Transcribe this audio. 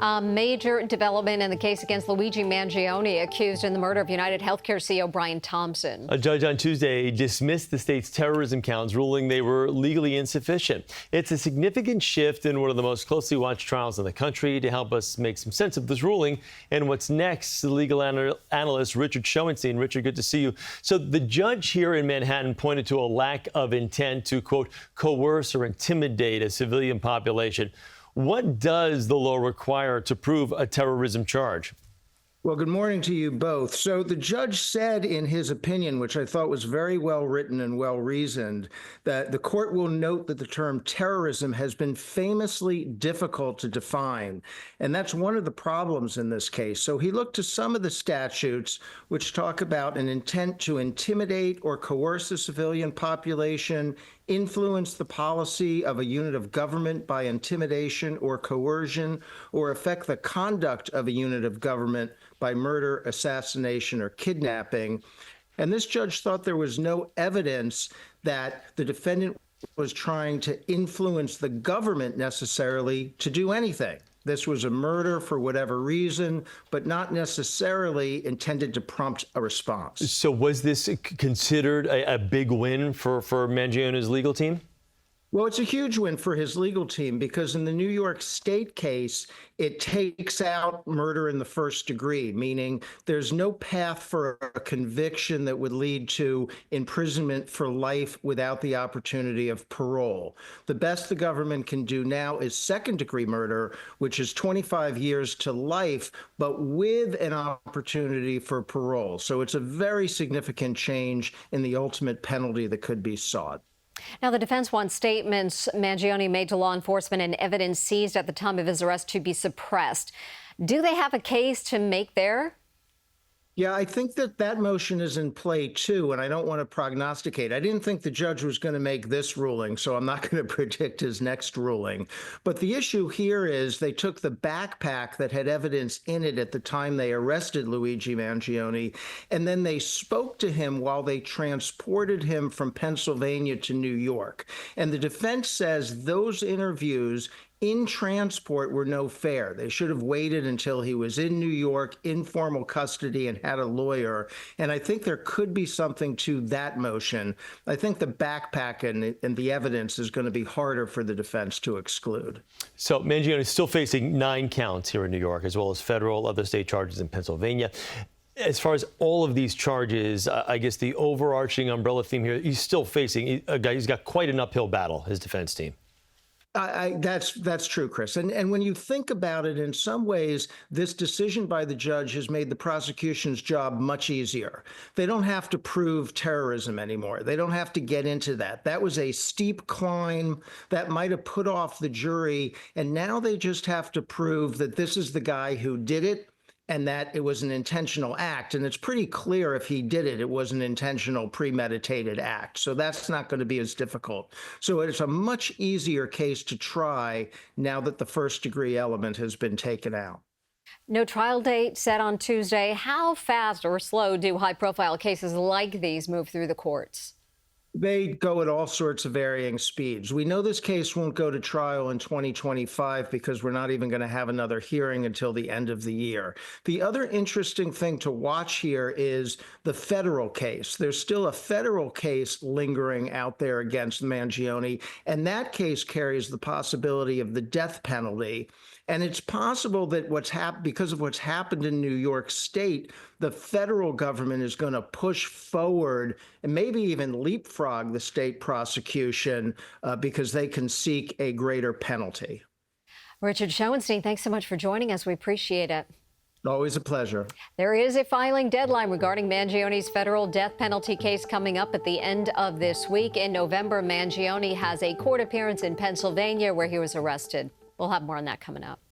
A major development in the case against Luigi Mangione, accused in the murder of United Healthcare CEO Brian Thompson. A judge on Tuesday dismissed the state's terrorism counts, ruling they were legally insufficient. It's a significant shift in one of the most closely watched trials in the country. To help us make some sense of this ruling and what's next, the legal analyst Richard Schoenstein. Richard, good to see you. So the judge here in Manhattan pointed to a lack of intent to, quote, coerce or intimidate a civilian population. What does the law require to prove a terrorism charge? Well, good morning to you both. So the judge said in his opinion, which I thought was very well written and well reasoned, that the court will note that the term terrorism has been famously difficult to define. And that's one of the problems in this case. So he looked to some of the statutes which talk about an intent to intimidate or coerce a civilian population, influence the policy of a unit of government by intimidation or coercion, or affect the conduct of a unit of government by murder, assassination, or kidnapping. And this judge thought there was no evidence that the defendant was trying to influence the government necessarily to do anything. This was a murder for whatever reason, but not necessarily intended to prompt a response. So was this considered a big win for Mangione's legal team? Well, it's a huge win for his legal team because in the New York State case, it takes out murder in the first degree, meaning there's no path for a conviction that would lead to imprisonment for life without the opportunity of parole. The best the government can do now is second-degree murder, which is 25 years to life, but with an opportunity for parole. So it's a very significant change in the ultimate penalty that could be sought. Now, the defense wants statements Mangione made to law enforcement and evidence seized at the time of his arrest to be suppressed. Do they have a case to make there? Yeah, I think that motion is in play, too, and I don't want to prognosticate. I didn't think the judge was going to make this ruling, so I'm not going to predict his next ruling. But the issue here is they took the backpack that had evidence in it at the time they arrested Luigi Mangione, and then they spoke to him while they transported him from Pennsylvania to New York. And the defense says those interviews in transport were no fair. They should have waited until he was in New York in formal custody and had a lawyer. And I think there could be something to that motion. I think the backpack and the evidence is going to be harder for the defense to exclude. So Mangione is still facing 9 counts here in New York, as well as federal other state charges in Pennsylvania. As far as all of these charges, I guess the overarching umbrella theme here, he's still facing a guy. He's got quite an uphill battle, his defense team. That's true, Chris. And when you think about it, in some ways, this decision by the judge has made the prosecution's job much easier. They don't have to prove terrorism anymore. They don't have to get into that. That was a steep climb that might have put off the jury. And now they just have to prove that this is the guy who did it and that it was an intentional act. And it's pretty clear if he did it, it was an intentional premeditated act. So that's not going to be as difficult. So it's a much easier case to try now that the first degree element has been taken out. No trial date set on Tuesday. How fast or slow do high-profile cases like these move through the courts? They go at all sorts of varying speeds. We know this case won't go to trial in 2025 because we're not even going to have another hearing until the end of the year. The other interesting thing to watch here is the federal case. There's still a federal case lingering out there against Mangione, and that case carries the possibility of the death penalty. And it's possible that because of what's happened in New York State, the federal government is going to push forward and maybe even leapfrog the state prosecution because they can seek a greater penalty. Richard Schoenstein, thanks so much for joining us. We appreciate it. Always a pleasure. There is a filing deadline regarding Mangione's federal death penalty case coming up at the end of this week. In November, Mangione has a court appearance in Pennsylvania where he was arrested. We'll have more on that coming up.